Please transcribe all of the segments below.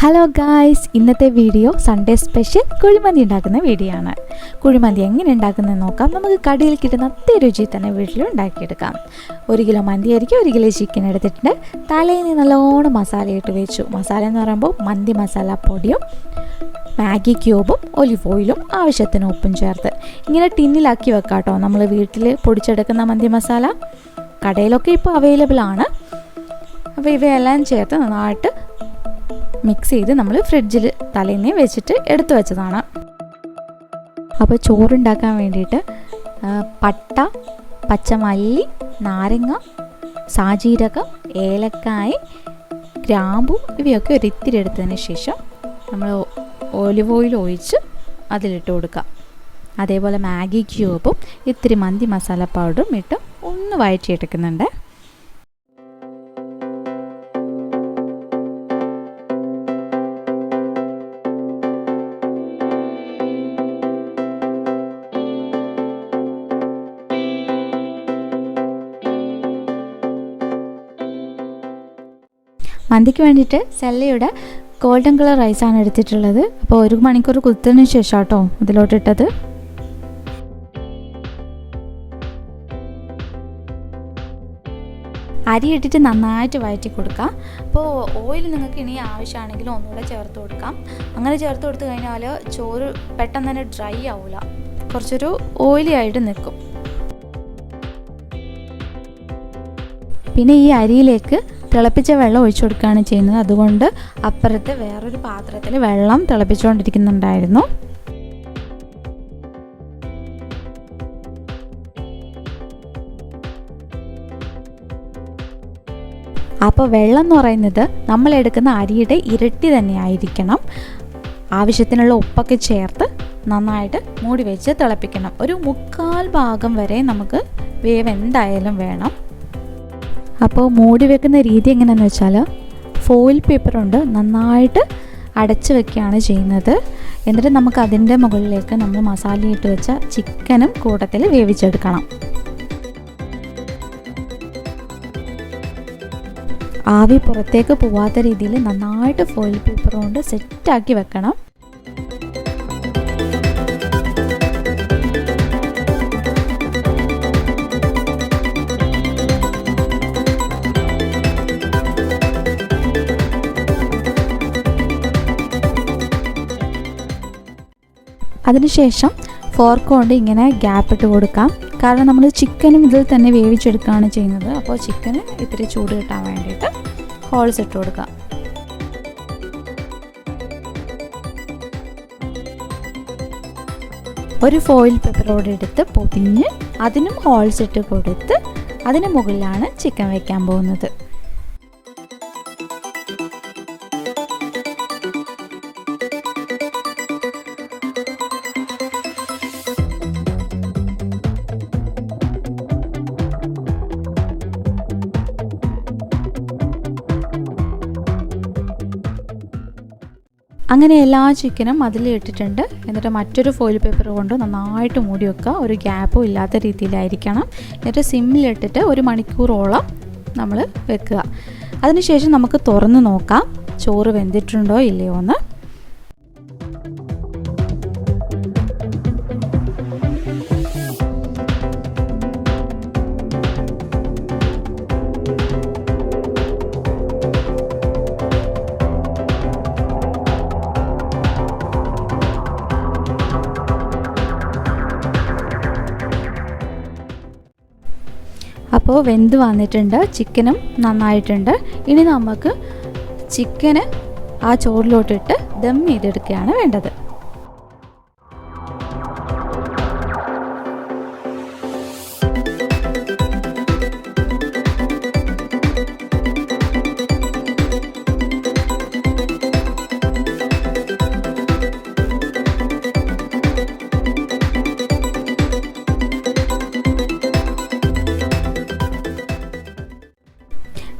Hello guys, ഇന്നത്തെ video Sunday special kuzhimanthi ഉണ്ടാക്കുന്ന video ആണ്. കുഴിമന്തി എങ്ങനെ ഉണ്ടാക്കുന്നത് നോക്കാം. നമുക്ക് കടയിൽ കിട്ടുന്ന അതേ രുചി തന്നെ വീട്ടിലും ഉണ്ടാക്കിയെടുക്കാം. 1 കിലോ മന്തി ആയിരിക്കും 1 കിലോ ചിക്കൻ എടുത്തിട്ടുണ്ട്. തലേന്ന് നല്ലോണം മസാല ഇട്ട് വെച്ചു. മസാല എന്ന് പറയുമ്പോൾ മന്തി മസാല പൊടിയും മാഗി ക്യൂബും ഒലിവ് ഓയിലും ആവശ്യത്തിന് ഉപ്പും ചേർത്ത് ഇങ്ങനെ ടിന്നിലാക്കി വെക്കാം കേട്ടോ. നമ്മൾ വീട്ടിൽ പൊടിച്ചെടുക്കുന്ന മന്തി മസാല കടയിലൊക്കെ ഇപ്പോൾ അവൈലബിൾ ആണ്. അപ്പോൾ ഇവയെല്ലാം ചേർത്ത് നന്നായിട്ട് മിക്സ് ചെയ്ത് നമ്മൾ ഫ്രിഡ്ജിൽ തലേന്നേ വെച്ചിട്ട് എടുത്തു വെച്ചതാണ്. അപ്പോൾ ചോറുണ്ടാക്കാൻ വേണ്ടിയിട്ട് പട്ട, പച്ചമല്ലി, നാരങ്ങ, സാജീരകം, ഏലക്കായ, ഗ്രാമ്പു ഇവയൊക്കെ ഒരിത്തിരി എടുത്തതിന് ശേഷം നമ്മൾ ഒലിവ് ഓയിൽ ഒഴിച്ച് അതിലിട്ട് കൊടുക്കുക. അതേപോലെ മാഗി ക്യൂബും ഇത്തിരി മന്തി മസാല പൗഡറും ഇട്ട് ഒന്ന് വഴറ്റിയെടുക്കുന്നുണ്ട്. മന്തിക്ക് വേണ്ടിയിട്ട് സെല്ലയുടെ ഗോൾഡൻ കളർ റൈസാണ് എടുത്തിട്ടുള്ളത്. അപ്പോൾ 1 മണിക്കൂർ കുത്തതിന് ശേഷം കേട്ടോ ഇതിലോട്ടിട്ടത്. അരി ഇട്ടിട്ട് നന്നായിട്ട് വഴറ്റി കൊടുക്കാം. അപ്പോൾ ഓയിൽ നിങ്ങൾക്ക് ഇനി ആവശ്യമാണെങ്കിൽ ഒന്നുകൂടെ ചേർത്ത് കൊടുക്കാം. അങ്ങനെ ചേർത്ത് കൊടുത്തു കഴിഞ്ഞാൽ ചോറ് പെട്ടെന്ന് തന്നെ ഡ്രൈ ആവില്ല, കുറച്ചൊരു ഓയിലി ആയിട്ട് നിൽക്കും. പിന്നെ ഈ അരിയിലേക്ക് തിളപ്പിച്ച വെള്ളം ഒഴിച്ചു കൊടുക്കുകയാണ് ചെയ്യുന്നത്. അതുകൊണ്ട് അപ്പുറത്ത് വേറൊരു പാത്രത്തിൽ വെള്ളം തിളപ്പിച്ചുകൊണ്ടിരിക്കുന്നുണ്ടായിരുന്നു. അപ്പോൾ വെള്ളം എന്ന് പറയുന്നത് നമ്മൾ എടുക്കുന്ന അരിയുടെ ഇരട്ടി തന്നെ ആയിരിക്കണം. ആവശ്യത്തിനുള്ള ഉപ്പൊക്കെ ചേർത്ത് നന്നായിട്ട് മൂടി വെച്ച് തിളപ്പിക്കണം. ഒരു 1/4 ഭാഗം വരെ നമുക്ക് വേവ് എന്തായാലും വേണം. അപ്പോൾ മൂടി വെക്കുന്ന രീതി എങ്ങനെയാണെന്ന് വെച്ചാൽ ഫോയിൽ പേപ്പർ കൊണ്ട് നന്നായിട്ട് അടച്ചു വെക്കുകയാണ് ചെയ്യുന്നത്. എന്നിട്ട് നമുക്ക് അതിൻ്റെ മുകളിലേക്ക് നമ്മൾ മസാല ഇട്ട് വെച്ച ചിക്കനും കൂട്ടത്തിൽ വേവിച്ചെടുക്കണം. ആവി പുറത്തേക്ക് പോവാത്ത രീതിയിൽ നന്നായിട്ട് ഫോയിൽ പേപ്പർ കൊണ്ട് സെറ്റാക്കി വെക്കണം. അതിനുശേഷം ഫോർക്ക് കൊണ്ട് ഇങ്ങനെ ഗ്യാപ്പ് ഇട്ട് കൊടുക്കാം. കാരണം നമ്മൾ ചിക്കനും ഇതിൽ തന്നെ വേവിച്ചെടുക്കുകയാണ് ചെയ്യുന്നത്. അപ്പോൾ ചിക്കന് ഇത്തിരി ചൂട് കിട്ടാൻ വേണ്ടിയിട്ട് ഹോൾസ് ഇട്ട് കൊടുക്കാം. ഒരു ഫോയിൽ പേപ്പറോട് എടുത്ത് പൊതിഞ്ഞ് അതിനും ഹോൾസ് ഇട്ട് കൊടുത്ത് അതിന് മുകളിലാണ് ചിക്കൻ വയ്ക്കാൻ പോകുന്നത്. അങ്ങനെ എല്ലാ ചിക്കനും അതിൽ ഇട്ടിട്ടുണ്ട്. എന്നിട്ട് മറ്റൊരു ഫോയിൽ പേപ്പർ കൊണ്ട് നന്നായിട്ട് മൂടി വെക്കുക. ഒരു ഗ്യാപ്പും ഇല്ലാത്ത രീതിയിലായിരിക്കണം. എന്നിട്ട് സിമ്മിലിട്ടിട്ട് 1 മണിക്കൂറോളം നമ്മൾ വെക്കുക. അതിനുശേഷം നമുക്ക് തുറന്ന് നോക്കാം ചോറ് വെന്തിട്ടുണ്ടോ ഇല്ലയോ എന്ന്. അപ്പോൾ വെന്ത് വന്നിട്ടുണ്ട്, ചിക്കനും നന്നായിട്ടുണ്ട്. ഇനി നമുക്ക് ചിക്കന് ആ ചോറിലോട്ടിട്ട് ദം ചെയ്തെടുക്കുകയാണ് വേണ്ടത്.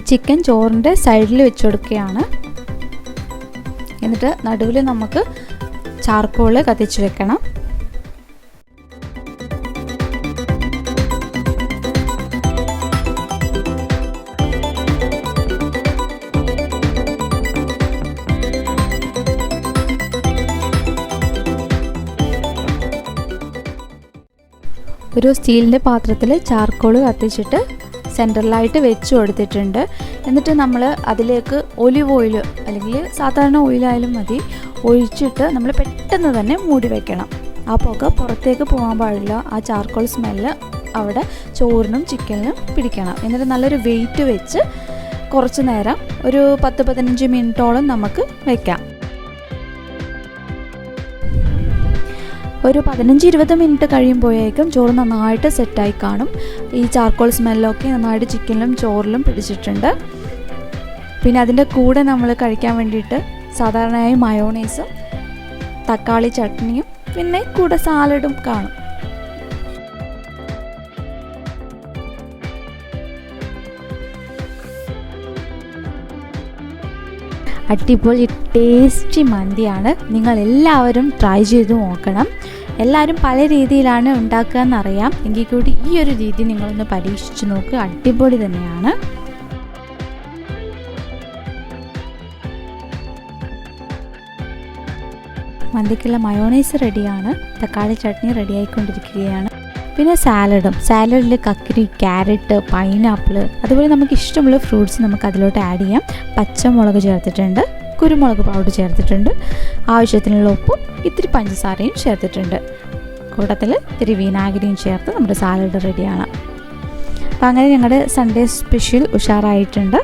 ചിക്കൻ ചോറിൻ്റെ സൈഡിൽ വെച്ച് കൊടുക്കുകയാണ്. എന്നിട്ട് നടുവിൽ നമുക്ക് ചാർക്കോൾ കത്തിച്ച് വെക്കണം. ഒരു സ്റ്റീലിൻ്റെ പാത്രത്തിൽ ചാർക്കോൾ കത്തിച്ചിട്ട് സെൻറ്ററിലായിട്ട് വെച്ച് കൊടുത്തിട്ടുണ്ട്. എന്നിട്ട് നമ്മൾ അതിലേക്ക് ഒലിവ് ഓയിൽ അല്ലെങ്കിൽ സാധാരണ ഓയിലായാലും മതി ഒഴിച്ചിട്ട് നമ്മൾ പെട്ടെന്ന് തന്നെ മൂടി വയ്ക്കണം. ആ പുക പുറത്തേക്ക് പോകാൻ പാടില്ല. ആ ചാർക്കോൾ സ്മെല്ല് അവിടെ ചോറിനും ചിക്കനിനും പിടിക്കണം. എന്നിട്ട് നല്ലൊരു വെയിറ്റ് വെച്ച് കുറച്ച് നേരം ഒരു 10-15 മിനിറ്റോളം നമുക്ക് വയ്ക്കാം. ഒരു 15-20 മിനിറ്റ് കഴിയുമ്പോഴേക്കും ചോറ് നന്നായിട്ട് സെറ്റായി കാണും. ഈ ചാർക്കോൾ സ്മെല്ലൊക്കെ നന്നായിട്ട് ചിക്കനിലും ചോറിലും പിടിച്ചിട്ടുണ്ട്. പിന്നെ അതിൻ്റെ കൂടെ നമ്മൾ കഴിക്കാൻ വേണ്ടിയിട്ട് സാധാരണയായി മയോണൈസും തക്കാളി ചട്നിയും പിന്നെ കൂടെ സാലഡും കാണും. അടിപൊളി ടേസ്റ്റി മന്തിയാണ്. നിങ്ങൾ എല്ലാവരും ട്രൈ ചെയ്ത് നോക്കണം. എല്ലാവരും പല രീതിയിലാണ് ഉണ്ടാക്കുക എന്നറിയാം. എങ്കിൽ കൂടി ഈ ഒരു രീതി നിങ്ങളൊന്ന് പരീക്ഷിച്ച് നോക്കുക. അടിപൊളി തന്നെയാണ്. മന്തിക്കുള്ള മയോണൈസ് റെഡിയാണ്. തക്കാളി ചട്നി റെഡി ആയിക്കൊണ്ടിരിക്കുകയാണ്. പിന്നെ സാലഡിൽ കക്കിരി, ക്യാരറ്റ്, പൈനാപ്പിൾ അതുപോലെ നമുക്ക് ഇഷ്ടമുള്ള ഫ്രൂട്ട്സ് നമുക്ക് അതിലോട്ട് ആഡ് ചെയ്യാം. പച്ചമുളക് ചേർത്തിട്ടുണ്ട്, കുരുമുളക് പൗഡർ ചേർത്തിട്ടുണ്ട്, ആവശ്യത്തിനുള്ള ഉപ്പും ഇത്തിരി പഞ്ചസാരയും ചേർത്തിട്ടുണ്ട്. കൂട്ടത്തിൽ ഇത്തിരി വിനാഗിരിയും ചേർത്ത് നമ്മുടെ സാലഡ് റെഡിയാണ്. അപ്പോൾ അങ്ങനെ ഞങ്ങളുടെ സൺഡേ സ്പെഷ്യൽ ഉഷാറായിട്ടുണ്ട്.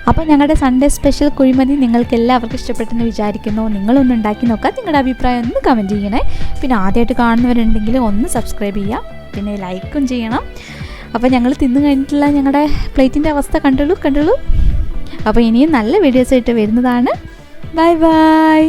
അപ്പോൾ ഞങ്ങളുടെ സൺഡേ സ്പെഷ്യൽ കുഴിമന്തി നിങ്ങൾക്ക് എല്ലാവർക്കും ഇഷ്ടപ്പെട്ടെന്ന് വിചാരിക്കുന്നു. നിങ്ങളൊന്ന് ഉണ്ടാക്കി നോക്കാം. നിങ്ങളുടെ അഭിപ്രായം ഒന്ന് കമൻറ്റ് ചെയ്യണേ. പിന്നെ ആദ്യമായിട്ട് കാണുന്നവരുണ്ടെങ്കിൽ ഒന്ന് സബ്സ്ക്രൈബ് ചെയ്യാം, പിന്നെ ലൈക്കും ചെയ്യണം. അപ്പോൾ ഞങ്ങൾ തിന്നു കഴിഞ്ഞിട്ടുള്ള ഞങ്ങളുടെ പ്ലേറ്റിൻ്റെ അവസ്ഥ കണ്ടുള്ളൂ. അപ്പോൾ ഇനിയും നല്ല വീഡിയോസ് ആയിട്ട് വരുന്നതാണ്. Bye bye.